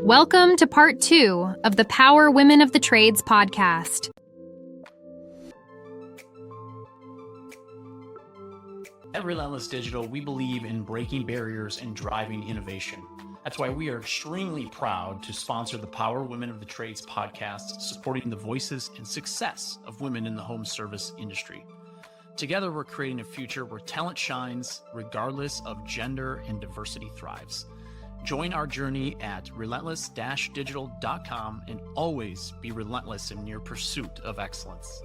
Welcome to part 2 of the Power Women of the Trades podcast. At Relentless Digital, we believe in breaking barriers and driving innovation. That's why we are extremely proud to sponsor the Power Women of the Trades podcast, supporting the voices and success of women in the home service industry. Together, we're creating a future where talent shines, regardless of gender, and diversity thrives. Join our journey at relentless-digital.com and always be relentless in your pursuit of excellence.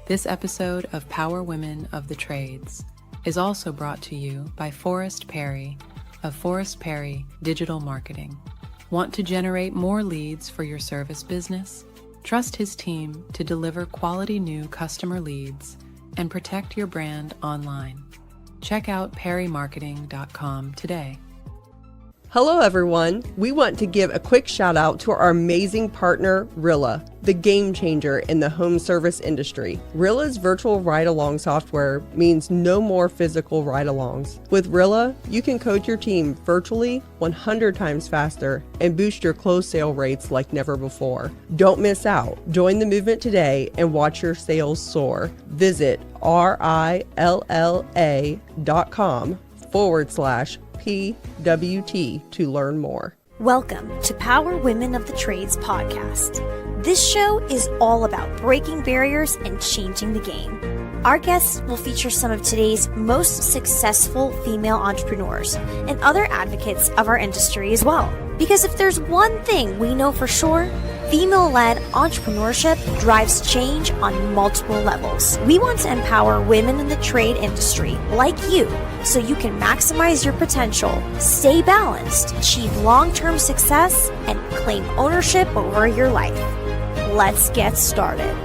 This episode of Power Women of the Trades is also brought to you by Forrest Perry of Forrest Perry Digital Marketing. Want to generate more leads for your service business? Trust his team to deliver quality new customer leads and protect your brand online. Check out perrymarketing.com today. Hello everyone. We want to give a quick shout out to our amazing partner, Rilla, the game changer in the home service industry. Rilla's virtual ride-along software means no more physical ride-alongs. With Rilla, you can coach your team virtually 100 times faster and boost your close sale rates like never before. Don't miss out. Join the movement today and watch your sales soar. Visit rilla.com/PWT to learn more. Welcome to Power Women of the Trades podcast. This show is all about breaking barriers and changing the game. Our guests will feature some of today's most successful female entrepreneurs and other advocates of our industry as well. Because if there's one thing we know for sure, female-led entrepreneurship drives change on multiple levels. We want to empower women in the trade industry like you so you can maximize your potential, stay balanced, achieve long-term success, and claim ownership over your life. Let's get started.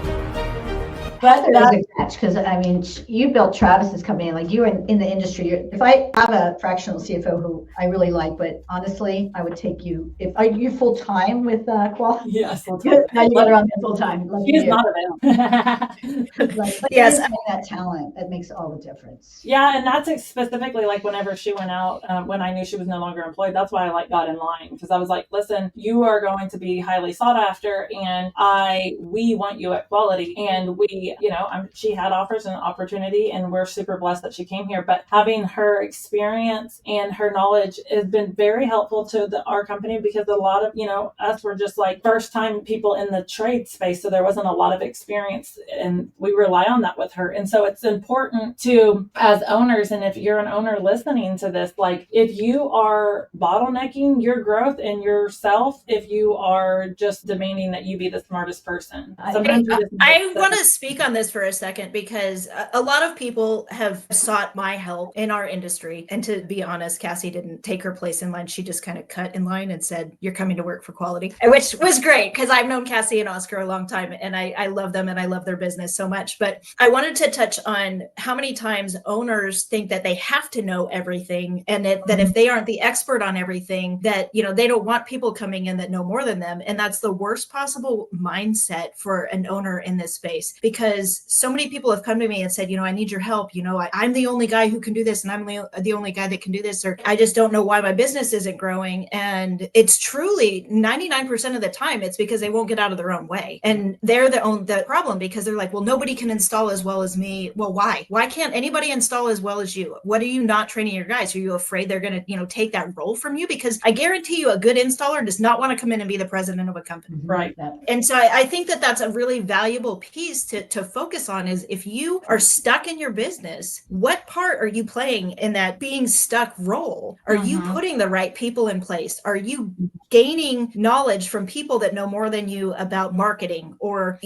But that is a catch, because I mean, you built Travis's company, like you were in the industry. If I have a fractional CFO who I really like, but honestly, I would take you. Are you full time with Qual? Yes, full time. Now you got her on full time. She's not available. Yes, having that talent that makes all the difference. Yeah, and that's specifically like whenever she went out, when I knew she was no longer employed. That's why I got in line, because I was like, listen, you are going to be highly sought after, and we want you at Quality, and she had offers and opportunity, and we're super blessed that she came here. But having her experience and her knowledge has been very helpful to our company, because a lot of, us were just like first time people in the trade space. So there wasn't a lot of experience, and we rely on that with her. And so it's important to, as owners, and if you're an owner listening to this, like if you are bottlenecking your growth and yourself, if you are just demanding that you be the smartest person. I want to speak on this for a second, because a lot of people have sought my help in our industry. And to be honest, Cassie didn't take her place in line. She just kind of cut in line and said, you're coming to work for Quality, which was great, because I've known Cassie and Oscar a long time, and I love them and I love their business so much. But I wanted to touch on how many times owners think that they have to know everything, and that if they aren't the expert on everything, that, they don't want people coming in that know more than them. And that's the worst possible mindset for an owner in this space, because so many people have come to me and said, I need your help. I'm the only guy who can do this, and I'm the only guy that can do this, or I just don't know why my business isn't growing. And it's truly 99% of the time, it's because they won't get out of their own way. And they're the problem, because they're like, well, nobody can install as well as me. Well, why? Why can't anybody install as well as you? What are you not training your guys? Are you afraid they're going to, take that role from you? Because I guarantee you, a good installer does not want to come in and be the president of a company. Right. And so I think that that's a really valuable piece to focus on, is if you are stuck in your business, what part are you playing in that being stuck role? Are you putting the right people in place? Are you gaining knowledge from people that know more than you about marketing, or,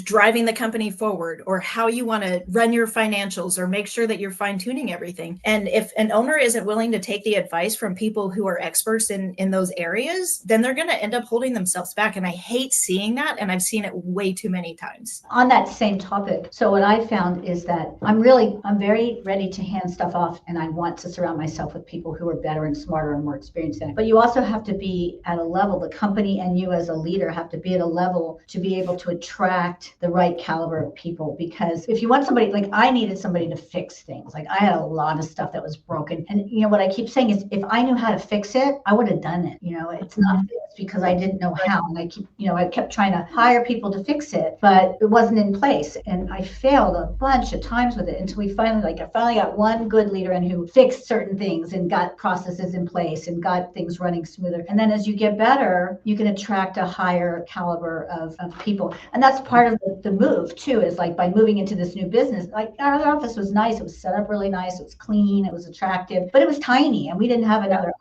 driving the company forward, or how you want to run your financials, or make sure that you're fine tuning everything? And if an owner isn't willing to take the advice from people who are experts in those areas, then they're going to end up holding themselves back. And I hate seeing that. And I've seen it way too many times. On that same topic, so what I found is that I'm very ready to hand stuff off, and I want to surround myself with people who are better and smarter and more experienced in it. But you also have to be at a level, the company and you as a leader have to be at a level to be able to attract the right caliber of people. Because if you want somebody, like I needed somebody to fix things. Like I had a lot of stuff that was broken. And what I keep saying is, if I knew how to fix it, I would have done it. It's not fixed. because I didn't know how. And I kept trying to hire people to fix it, but it wasn't in place. And I failed a bunch of times with it until I finally got one good leader in who fixed certain things and got processes in place and got things running smoother. And then as you get better, you can attract a higher caliber of people. And that's part of the move too, is like by moving into this new business, like our office was nice. It was set up really nice. It was clean. It was attractive, but it was tiny and we didn't have another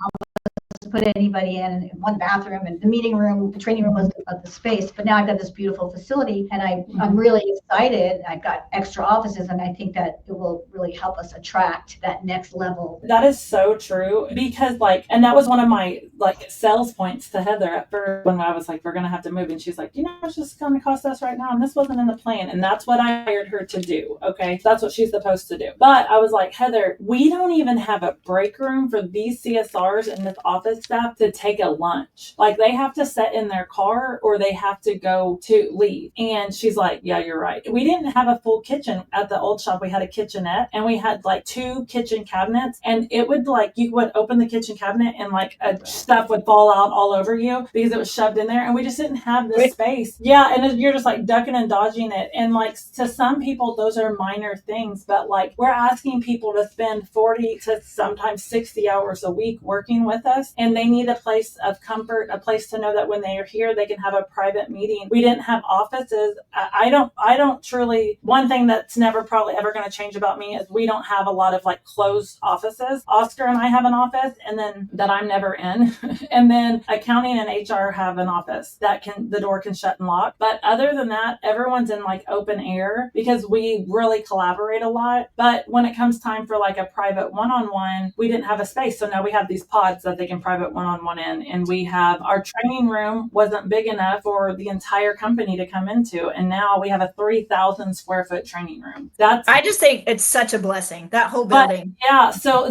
to put anybody in one bathroom, and the meeting room, the training room was the space. But now I've got this beautiful facility and I'm really excited. I've got extra offices and I think that it will really help us attract that next level. That is so true, because and that was one of my sales points to Heather at first when I was like, we're going to have to move. And she's like, it's just going to cost us right now. And this wasn't in the plan. And that's what I hired her to do. Okay. That's what she's supposed to do. But I was like, Heather, we don't even have a break room for these CSRs and this office staff to take a lunch. Like they have to sit in their car or they have to go to leave. And she's like, yeah, you're right. We didn't have a full kitchen at the old shop. We had a kitchenette and we had 2 kitchen cabinets, and it would you would open the kitchen cabinet and stuff would fall out all over you because it was shoved in there, and we just didn't have this space. Yeah. And you're just ducking and dodging it. And to some people, those are minor things, but we're asking people to spend 40 to sometimes 60 hours a week working with us. And they need a place of comfort, a place to know that when they are here, they can have a private meeting. We didn't have offices. I don't truly, one thing that's never probably ever going to change about me is we don't have a lot of closed offices. Oscar and I have an office, and then that I'm never in. And then accounting and HR have an office that the door can shut and lock. But other than that, everyone's in open air because we really collaborate a lot. But when it comes time for a private one-on-one, we didn't have a space. So now we have these pods that they can private one-on-one in. And we have our training room wasn't big enough for the entire company to come into. And now we have a 3,000 square foot training room. I just think it's such a blessing, that whole building.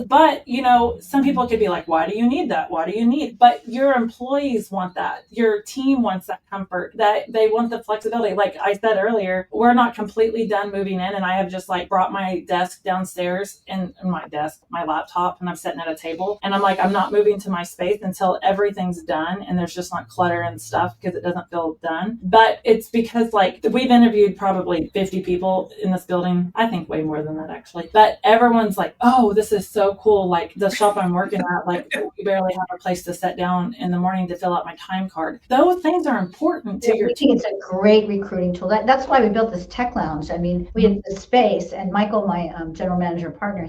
But some people could be like, why do you need that? Why do you need? But your employees want that. Your team wants that comfort, that they want the flexibility. Like I said earlier, we're not completely done moving in. And I have just brought my desk downstairs and my laptop, and I'm sitting at a table. And I'm I'm not moving to my space until everything's done and there's just not clutter and stuff because it doesn't feel done. But it's because we've interviewed probably 50 people in this building. I think way more than that actually. But everyone's oh, this is so cool. The shop I'm working at, we barely have a place to sit down in the morning to fill out my time card. Those things are important to your team. It's a great recruiting tool. That's why we built this tech lounge. I mean, we had the space, and Michael, my general manager partner,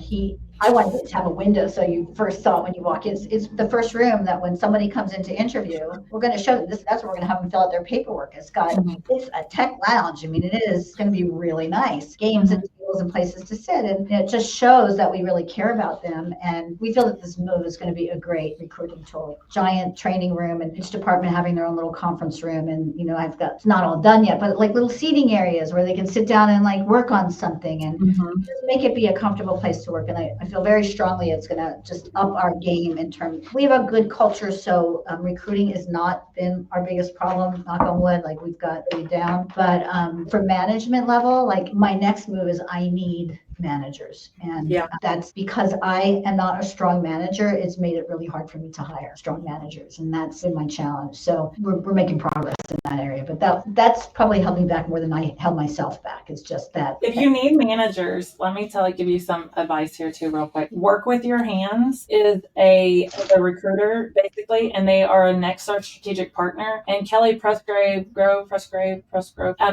I wanted to have a window so you first saw it when you walk in. It's the first room that when somebody comes in to interview, we're going to show them this. That's where we're going to have them fill out their paperwork. It's a tech lounge. I mean, it is going to be really nice. Games and tables and places to sit. And it just shows that we really care about them. And we feel that this move is going to be a great recruiting tool. Giant training room, and each department having their own little conference room. And, it's not all done yet, but little seating areas where they can sit down and work on something and just make it be a comfortable place to work. And I feel very strongly it's going to just up our game in terms. We have a good culture, so recruiting has not been our biggest problem. Knock on wood, we've got it down. But for management level, my next move is I need managers, and that's because I am not a strong manager. It's made it really hard for me to hire strong managers, and that's been my challenge. So we're making progress in that area, but that's probably held me back more than I held myself back. It's just that if you need managers, let me give you some advice here too real quick. Work With Your Handz is a recruiter basically, and they are a Nexstar strategic partner, and Kelly Pressgrove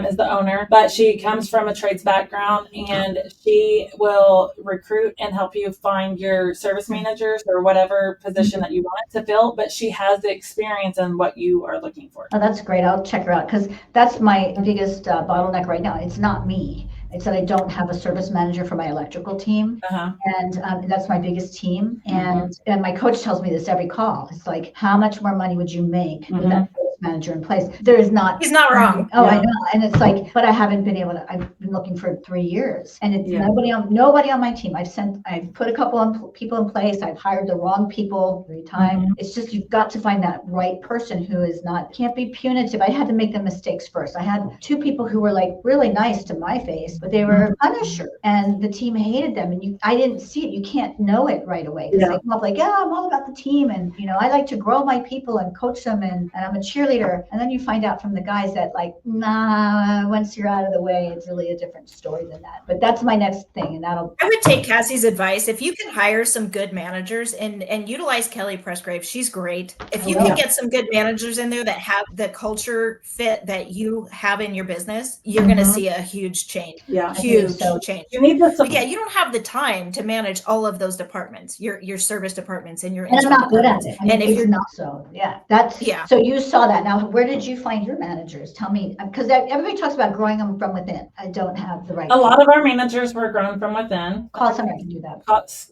is the owner, but she comes from a trades background, and she will recruit and help you find your service managers or whatever position that you want to fill, but she has the experience in what you are looking for. Oh, that's great. I'll check her out because that's my biggest bottleneck right now. It's not me. It's that I don't have a service manager for my electrical team. And that's my biggest team. And my coach tells me this every call. It's how much more money would you make with that service manager in place. There is not. He's not wrong. Oh, I know. And it's like, but I haven't been able to, I've been looking for 3 years and it's nobody on my team. I've put a couple of people in place. I've hired the wrong people 3 times. It's just, you've got to find that right person who is not, can't be punitive. I had to make the mistakes first. I had 2 people who were like really nice to my face, but they were a punisher and the team hated them. And I didn't see it. You can't know it right away. Because they come up like, yeah, I'm all about the team. And, I like to grow my people and coach them. And I'm a cheerleader. And then you find out from the guys that like, nah, once you're out of the way, it's really a different story than that. But that's my next thing. And I would take Cassie's advice. If you can hire some good managers and utilize Kelly Pressgrave, she's great. If you can get some good managers in there that have the culture fit that you have in your business, you're going to see a huge change. Yeah. Huge change. You need this. Yeah, you don't have the time to manage all of those departments, your service departments and your and I'm not good at it. And if you're not so, so you saw that. Now, where did you find your managers? Tell me, because everybody talks about growing them from within. I don't have the right. A lot of our managers were grown from within. Call somebody to do that.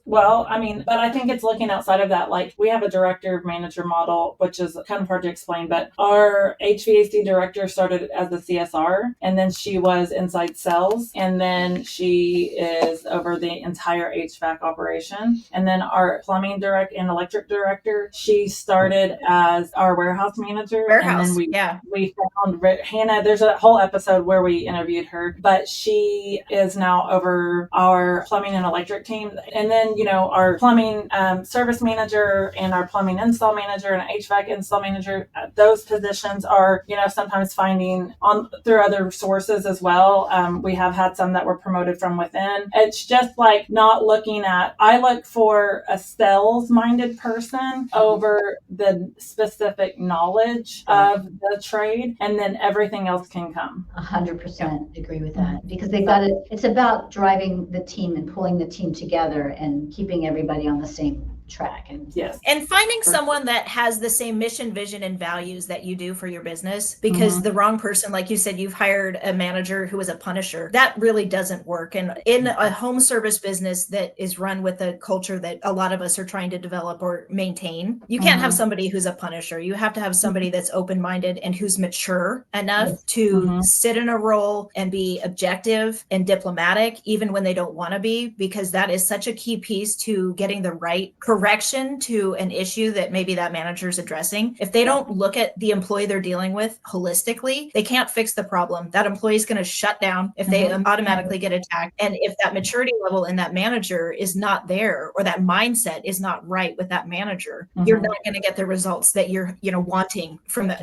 Well, but I think it's looking outside of that. Like we have a director manager model, which is kind of hard to explain, but our HVAC director started as a CSR and then she was inside sales and then she is over the entire HVAC operation. And then our plumbing direct and electric director, she started as our warehouse manager. Warehouse, and then we found Hannah. There's a whole episode where we interviewed her, but she is now over our plumbing and electric team. And then, our plumbing service manager and our plumbing install manager and HVAC install manager, those positions are, sometimes finding on through other sources as well. We have had some that were promoted from within. It's just like not looking at, I look for a sales-minded person over the specific knowledge of the trade, and then everything else can come. 100% agree with that, because they've got it. It's about driving the team and pulling the team together and keeping everybody on the same track. And finding someone that has the same mission, vision, and values that you do for your business, because the wrong person, like you said, you've hired a manager who is a punisher. That really doesn't work. And in a home service business that is run with a culture that a lot of us are trying to develop or maintain, you can't have somebody who's a punisher. You have to have somebody that's open-minded and who's mature enough to sit in a role and be objective and diplomatic, even when they don't want to be, because that is such a key piece to getting the right correction to an issue that maybe that manager is addressing. If they don't look at the employee they're dealing with holistically, they can't fix the problem. That employee is going to shut down if they automatically get attacked. And if that maturity level in that manager is not there, or that mindset is not right with that manager, you're not going to get the results that you're, wanting from your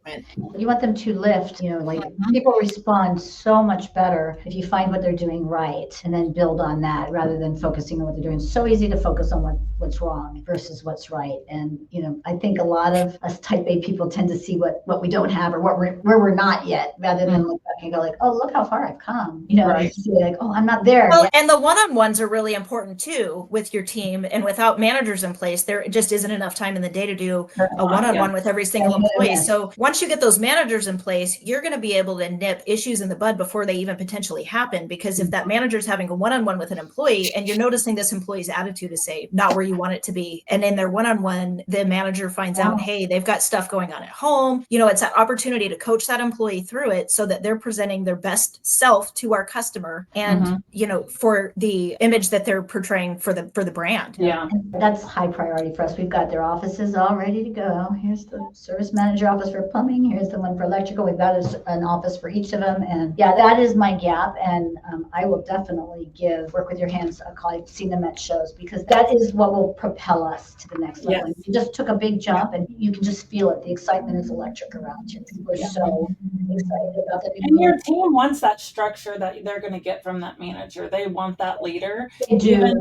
development. You want them to lift, people respond so much better if you find what they're doing right and then build on that rather than focusing on what they're doing. It's so easy to focus on what's wrong versus what's right. And, I think a lot of us type A people tend to see what we don't have or where we're not yet, rather than look back and go like, oh, look how far I've come. See like, oh, I'm not there. Well, and the one-on-ones are really important too with your team. And without managers in place, there just isn't enough time in the day to do a one-on-one with every single employee. So once you get those managers in place, you're going to be able to nip issues in the bud before they even potentially happen. Because if that manager is having a one-on-one with an employee and you're noticing this employee's attitude is, say, not where you want it to be, and in their one-on-one, the manager finds out, hey, they've got stuff going on at home. It's that opportunity to coach that employee through it so that they're presenting their best self to our customer and, for the image that they're portraying for the brand. Yeah. And that's high priority for us. We've got their offices all ready to go. Here's the service manager office for plumbing. Here's the one for electrical. We've got an office for each of them. And that is my gap. And I will definitely give Work With Your Handz a call. I've seen them at shows, because that is what will propel us to the next level. Yes. You just took a big jump and you can just feel it. The excitement is electric around you. People are so excited about that. And your team wants that structure that they're going to get from that manager. They want that leader. They do.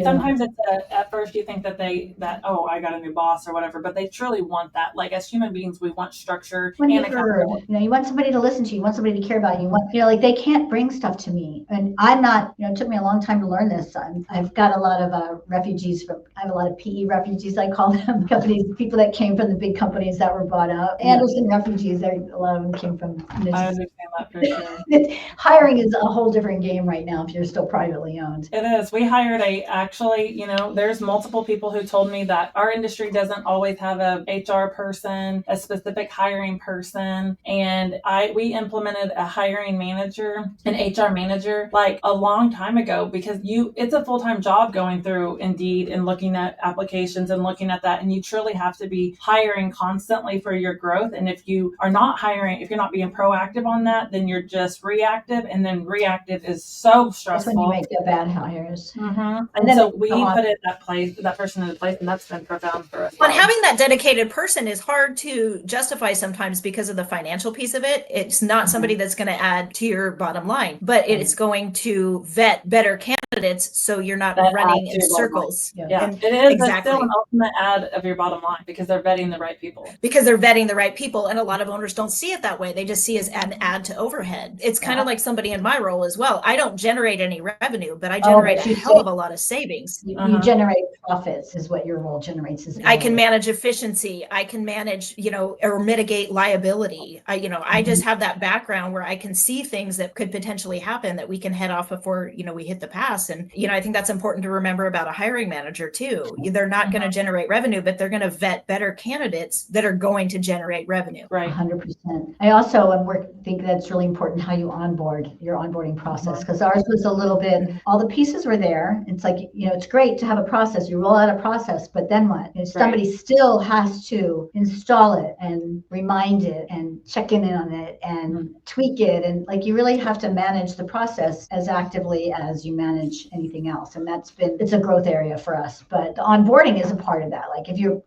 Sometimes it's at first you think that I got a new boss or whatever, but they truly want that. Like as human beings, we want structure and accountability. You want somebody to listen to you. You want somebody to care about you. They can't bring stuff to me. And I'm not, it took me a long time to learn this. I've got a lot of refugees I have a lot of PE refugees, I call them, companies, people that came from the big companies that were bought out. Anderson refugees, a lot of them came from. I understand that for sure. Hiring is a whole different game right now if you're still privately owned. It is. We hired there's multiple people who told me that our industry doesn't always have a HR person, a specific hire hiring person, and we implemented a hiring manager, an HR manager, like a long time ago, because it's a full-time job going through Indeed and looking at applications and looking at that. And you truly have to be hiring constantly for your growth. And if you are not hiring, if you're not being proactive on that, then you're just reactive. And then reactive is so stressful. That's when you make the bad hires. Mm-hmm. And so we put that person in place, and that's been profound for us. But having that dedicated person is hard to justify sometimes because of the financial piece of it. It's not somebody that's going to add to your bottom line, but it's going to vet better candidates so you're not running in circles. Yeah, and it is still an ultimate add of your bottom line because they're vetting the right people. And a lot of owners don't see it that way. They just see it as an add to overhead. It's kind of like somebody in my role as well. I don't generate any revenue, but I generate a hell of a lot of savings. You generate profits is what your role generates. I can manage efficiency. I can manage, or mitigate liability. I just have that background where I can see things that could potentially happen that we can head off before, we hit the pass. And, I think that's important to remember about a hiring manager too. They're not going to generate revenue, but they're going to vet better candidates that are going to generate revenue. Right. 100%. I also think that's really important how you onboard your onboarding process, because ours was a little bit, all the pieces were there. It's like, it's great to have a process. You roll out a process, but then what? Somebody still has to install it and remind it and check in on it and tweak it. And like, you really have to manage the process as actively as you manage anything else. And it's a growth area for us, but the onboarding is a part of that. Like if you're,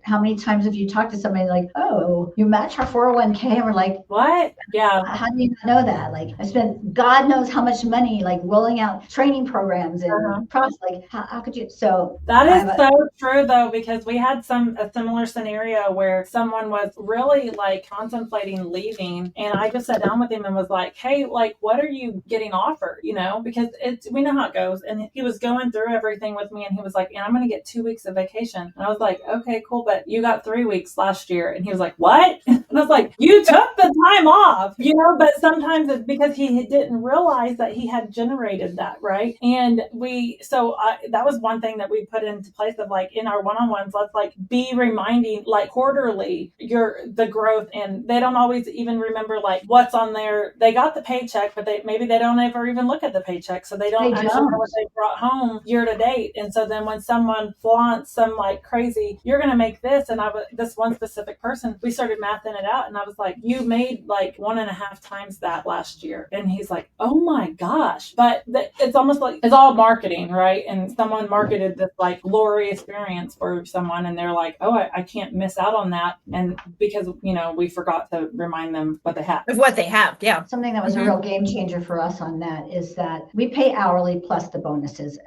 how many times have you talked to somebody like, oh, you match our 401k? And we're like, what? Yeah. How do you know that? Like I spent God knows how much money, like rolling out training programs and process. Like how could you? So that is so true though, because we had a similar scenario where someone was really like contemplating leaving, and I just sat down with him and was like, hey, like, what are you getting offered? Because we know how it goes. And he was going through everything with me, and he was like, and I'm going to get 2 weeks of vacation. And I was like, okay, cool. But you got 3 weeks last year. And he was like, what? And I was like, you took the time off, but sometimes it's because he didn't realize that he had generated that. Right. And that was one thing that we put into place of like in our one-on-ones, let's like be reminding like quarterly the growth. And they don't always even remember like what's on there. They got the paycheck, but maybe they don't ever even look at the paycheck. So they don't actually know what they brought home year to date. And so then when someone flaunts some like crazy, you're going to make this. And this one specific person, we started mathing it out. And I was like, you made like 1.5 times that last year. And he's like, oh my gosh. But it's almost like it's all marketing, right? And someone marketed this like glory experience for someone, and they're like, oh, I can't miss out on that. And because, we forgot to remind them what they have. Of what they have. Yeah. Something that was a real game changer for us on that is that we pay hourly plus the bonuses.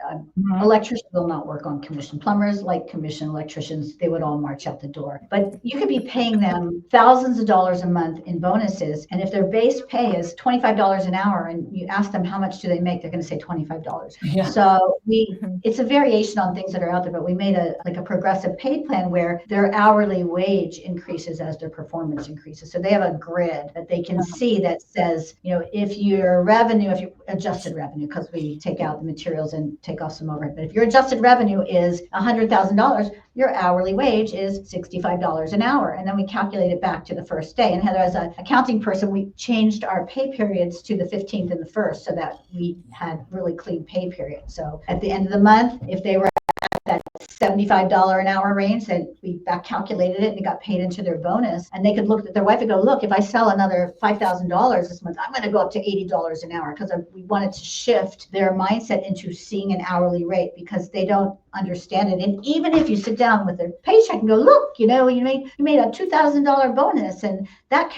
Electricians will not work on commission. Plumbers, like commission, electricians, they would all march out the door. But you could be paying them thousands of dollars a month in bonuses. And if their base pay is $25 an hour and you ask them how much do they make, they're going to say $25. Yeah. So it's a variation on things that are out there, but we made a progressive pay plan where their hourly wage increases as their performance increases. So they have a grid that they can see that says, if your adjusted revenue, because we take out the materials and take off some overhead, but if your adjusted revenue is $100,000, your hourly wage is $65 an hour. And then we calculate it back to the first day. And Heather, as an accounting person, we changed our pay periods to the 15th and the 1st so that we had really clean pay periods. So at the end of the month, if they were that $75 an hour range, that we back calculated it and it got paid into their bonus, and they could look at their wife and go, look, if I sell another $5,000 this month, I'm going to go up to $80 an hour, because we wanted to shift their mindset into seeing an hourly rate, because they don't understand it. And even if you sit down with their paycheck and go, look, you made a $2,000 bonus, and that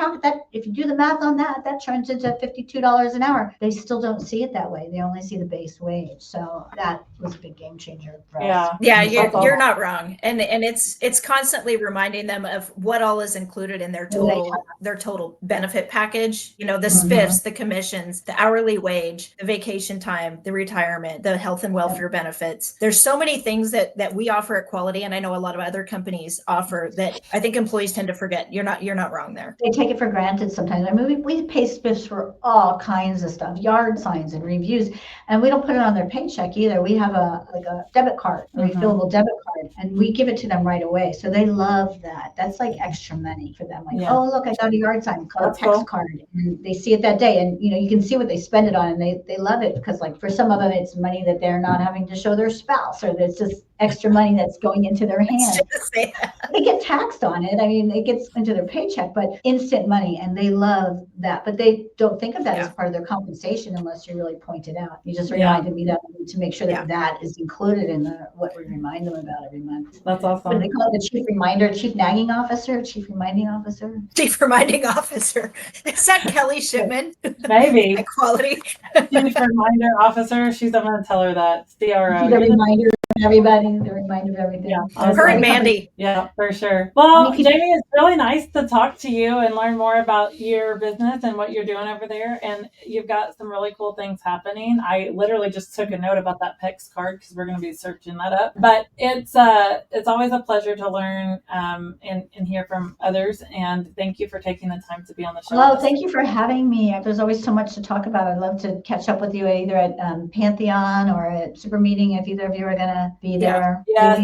if you do the math on that turns into $52 an hour. They still don't see it that way. They only see the base wage. So that was a big game changer for us. Yeah, you're not wrong. And it's constantly reminding them of what all is included in their total benefit package. The spiffs, the commissions, the hourly wage, the vacation time, the retirement, the health and welfare benefits. There's so many things that we offer at Quality, and I know a lot of other companies offer, that I think employees tend to forget. You're not wrong there. They take it for granted sometimes. I mean, we pay spiffs for all kinds of stuff, yard signs and reviews, and we don't put it on their paycheck either. We have a debit card, a refillable actionable debit card, and we give it to them right away. So they love that. That's like extra money for them. Like, oh, look, I got a yard sign called text card, and they see it that day, and you can see what they spend it on, and they love it because, like, for some of them, it's money that they're not having to show their spouse, or it's just extra money that's going into their hand. They get taxed on it. I mean, it gets into their paycheck, but instant money, and they love that. But they don't think of that as part of their compensation unless you really point it out. You just reminded me that to make sure that that is included in what we remind them about every month. That's awesome. What do they call it? The chief reminder, chief nagging officer, chief reminding officer? Chief reminding officer. Is that Kelly Shipman? Maybe. Quality. Chief reminder officer. I'm going to tell her that. CRO. The reminder of everybody, the reminder of everything. Yeah. Her and Mandy. Yeah, for sure. Well, Jamie, it's really nice to talk to you and learn more about your business and what you're doing over there. And you've got some really cool things happening. I literally just took a note about that PEX card because we're going to be searching that up. But it's always a pleasure to learn and hear from others. And thank you for taking the time to be on the show. Well, thank you for having me. There's always so much to talk about. I'd love to catch up with you either at Pantheon or at Super Meeting if either of you are going to be there. Yes,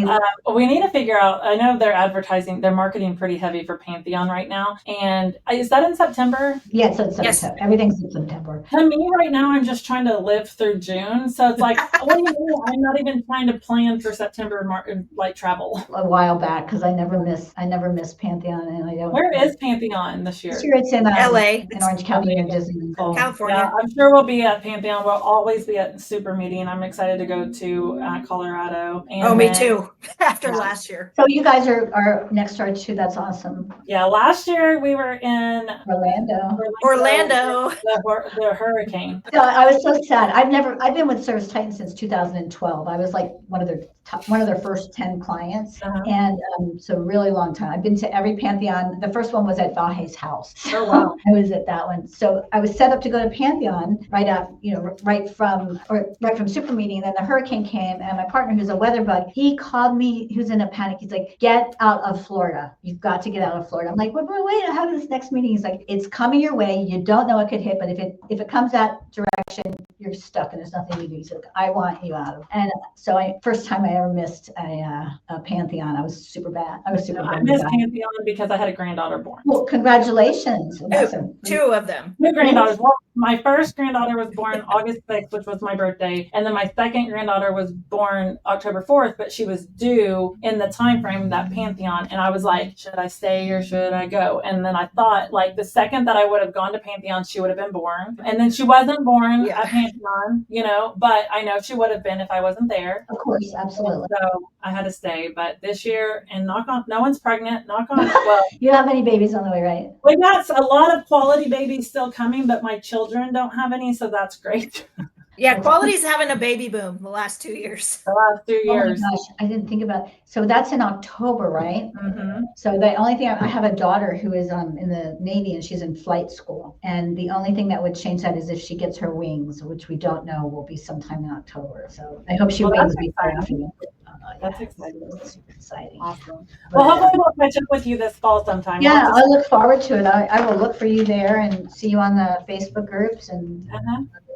we need to figure out, I know they're marketing pretty heavy for Pantheon right now. And is that in September? Yeah, so it's September. Everything's in September. To me right now, I'm just trying to live through June. So it's like, what do you mean? I'm not even trying to plan for September like travel. A while back, because I never miss Pantheon, and I don't. Where is Pantheon this year? This year it's in LA, in Orange County, and Disney, California. Yeah, I'm sure we'll be at Pantheon. We'll always be at Super Meeting. I'm excited to go to Colorado. And me too. After last year. So you guys are next door too. That's awesome. Yeah, last year we were in Orlando. The hurricane. So I was so sad. I've been with Service Titan since 2012. I was like one of their first 10 clients, and so really long time. I've been to every Pantheon. The first one was at Vahe's house. Oh wow! I was at that one. So I was set up to go to Pantheon right from Super Meeting. And then the hurricane came, and my partner, who's a weather bug, he called me. He was in a panic. He's like, "Get out of Florida. You've got to get out of Florida." I'm like, "Wait, I have this next meeting." He's like, "It's coming your way. You don't know it could hit, but if it comes that direction, you're stuck, and there's nothing you do." So I want you out of. And so first time I ever missed a Pantheon. I was super bad. I missed Pantheon because I had a granddaughter born. Well, congratulations. Two of them. Two granddaughters. Well, my first granddaughter was born August 6th, which was my birthday. And then my second granddaughter was born October 4th, but she was due in the time frame of that Pantheon. And I was like, should I stay or should I go? And then I thought, like, the second that I would have gone to Pantheon, she would have been born. And then she wasn't born at Pantheon, but I know she would have been if I wasn't there. Of course, absolutely. So I had to stay. But this year, and knock on, no one's pregnant, knock on, well. You have any babies on the way, right? We got a lot of quality babies still coming, but my children don't have any, so that's great. Yeah, Quality's having a baby boom the last 2 years. The last 2 years. Oh my gosh, I didn't think about it. So that's in October, right? Mm-hmm. So the only thing, I have a daughter who is in the Navy, and she's in flight school. And the only thing that would change that is if she gets her wings, which we don't know will be sometime in October. So I hope she wings before after. That's exciting. That's super exciting. Awesome. Well, hopefully we'll catch up with you this fall sometime. Yeah, I look forward to it. I will look for you there and see you on the Facebook groups and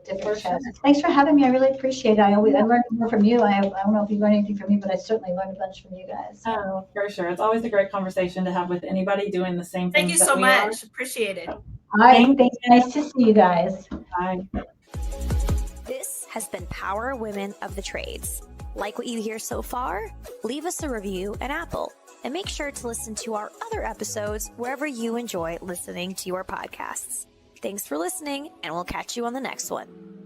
different chats. Thanks for having me. I really appreciate it. I learned more from you. I don't know if you learned anything from me, but I certainly learned a bunch from you guys. Oh, for sure. It's always a great conversation to have with anybody doing the same thing. Thank you so much. Appreciate it. All right. Thanks. Nice to see you guys. Bye. This has been Power Women of the Trades. Like what you hear so far? Leave us a review at Apple and make sure to listen to our other episodes wherever you enjoy listening to your podcasts. Thanks for listening, and we'll catch you on the next one.